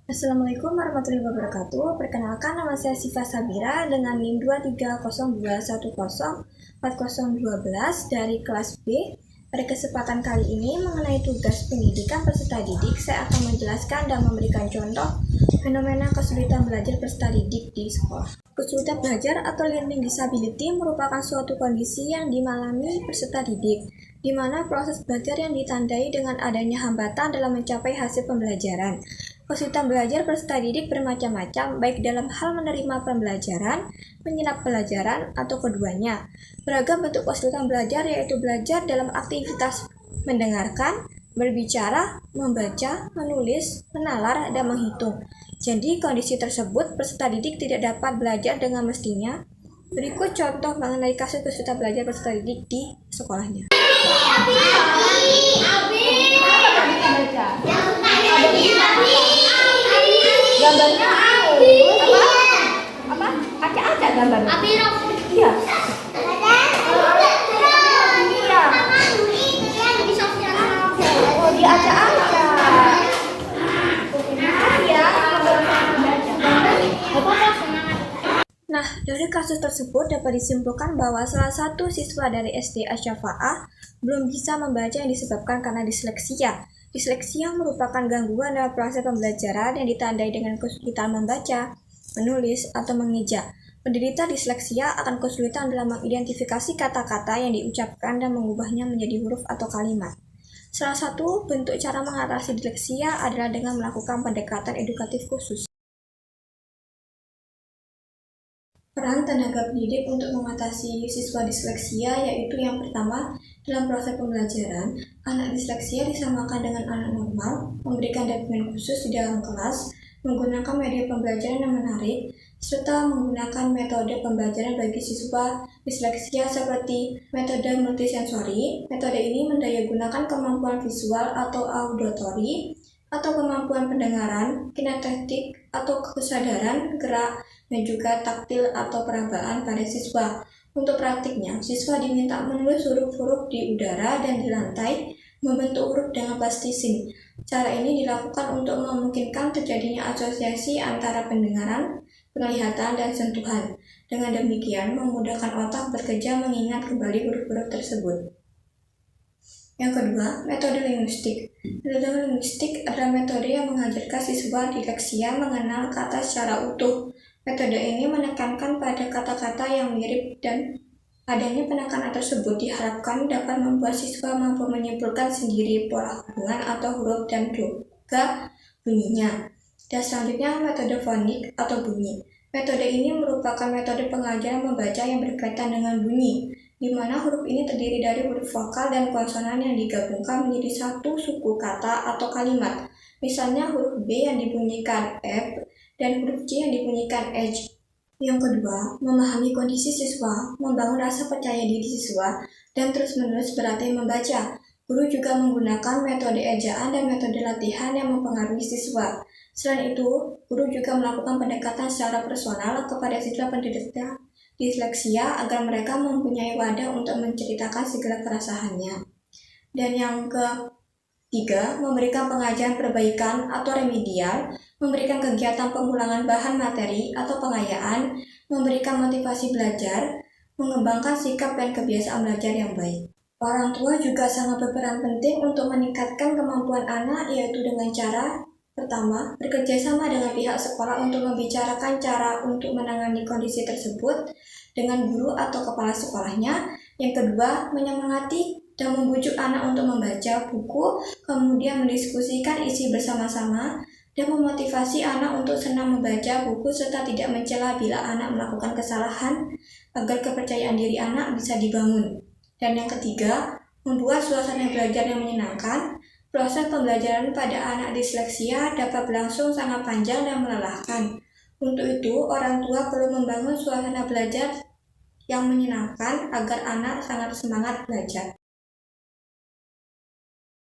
Assalamualaikum warahmatullahi wabarakatuh. Perkenalkan, nama saya Siva Sabira dengan NIM 23021040212 dari kelas B. Pada kesempatan kali ini mengenai tugas pendidikan peserta didik, saya akan menjelaskan dan memberikan contoh fenomena kesulitan belajar peserta didik di sekolah. Kesulitan belajar atau learning disability merupakan suatu kondisi yang dialami peserta didik, di mana proses belajar yang ditandai dengan adanya hambatan dalam mencapai hasil pembelajaran. Kesulitan belajar peserta didik bermacam-macam, baik dalam hal menerima pembelajaran, menyenap pelajaran, atau keduanya. Beragam bentuk kesulitan belajar yaitu belajar dalam aktivitas mendengarkan, berbicara, membaca, menulis, menalar, dan menghitung. Jadi, kondisi tersebut peserta didik tidak dapat belajar dengan mestinya. Berikut contoh mengenai kasus kesulitan belajar peserta didik di sekolahnya. Gambarnya apa? Acak-acak gambarnya. Iya. Oh, dia acak-acak. Nah, dari kasus tersebut dapat disimpulkan bahwa salah satu siswa dari SD Asyafa'ah belum bisa membaca yang disebabkan karena disleksia. Disleksia merupakan gangguan dalam proses pembelajaran yang ditandai dengan kesulitan membaca, menulis, atau mengeja. Penderita disleksia akan kesulitan dalam mengidentifikasi kata-kata yang diucapkan dan mengubahnya menjadi huruf atau kalimat. Salah satu bentuk cara mengatasi disleksia adalah dengan melakukan pendekatan edukatif khusus. Peran tenaga pendidik untuk mengatasi siswa disleksia yaitu yang pertama, dalam proses pembelajaran, anak disleksia disamakan dengan anak normal, memberikan dampingan khusus di dalam kelas, menggunakan media pembelajaran yang menarik, serta menggunakan metode pembelajaran bagi siswa disleksia seperti metode multisensori. Metode ini mendayagunakan kemampuan visual atau auditory, atau kemampuan pendengaran, kinestetik, atau kesadaran, gerak, dan juga taktil atau perabaan pada siswa. Untuk praktiknya, siswa diminta menulis huruf-huruf di udara dan di lantai, membentuk huruf dengan plastising. Cara ini dilakukan untuk memungkinkan terjadinya asosiasi antara pendengaran, penglihatan, dan sentuhan. Dengan demikian, memudahkan otak bekerja mengingat kembali huruf-huruf tersebut. Yang kedua, metode linguistik. Metode linguistik adalah metode yang mengajarkan siswa disleksia mengenal kata secara utuh. Metode ini menekankan pada kata-kata yang mirip dan adanya penekanan tersebut diharapkan dapat membuat siswa mampu menyimpulkan sendiri pola hubungan atau huruf dan juga bunyinya. Dan selanjutnya, metode fonik atau bunyi. Metode ini merupakan metode pengajaran membaca yang berkaitan dengan bunyi, di mana huruf ini terdiri dari huruf vokal dan konsonan yang digabungkan menjadi satu suku kata atau kalimat. Misalnya huruf B yang dibunyikan F dan huruf C yang dibunyikan H. Yang kedua, memahami kondisi siswa, membangun rasa percaya diri siswa, dan terus-menerus berlatih membaca. Guru juga menggunakan metode ejaan dan metode latihan yang mempengaruhi siswa. Selain itu, guru juga melakukan pendekatan secara personal kepada siswa penderita disleksia agar mereka mempunyai wadah untuk menceritakan segala keresahannya. Dan yang ketiga, memberikan pengajaran perbaikan atau remedial, memberikan kegiatan pengulangan bahan materi atau pengayaan, memberikan motivasi belajar, mengembangkan sikap dan kebiasaan belajar yang baik. Orang tua juga sangat berperan penting untuk meningkatkan kemampuan anak, yaitu dengan cara pertama, bekerja sama dengan pihak sekolah untuk membicarakan cara untuk menangani kondisi tersebut dengan guru atau kepala sekolahnya. Yang kedua, menyemangati dan membujuk anak untuk membaca buku, kemudian mendiskusikan isi bersama-sama, dan memotivasi anak untuk senang membaca buku serta tidak mencela bila anak melakukan kesalahan agar kepercayaan diri anak bisa dibangun. Dan yang ketiga, membuat suasana belajar yang menyenangkan. Proses pembelajaran pada anak disleksia dapat berlangsung sangat panjang dan melelahkan. Untuk itu, orang tua perlu membangun suasana belajar yang menyenangkan agar anak sangat semangat belajar.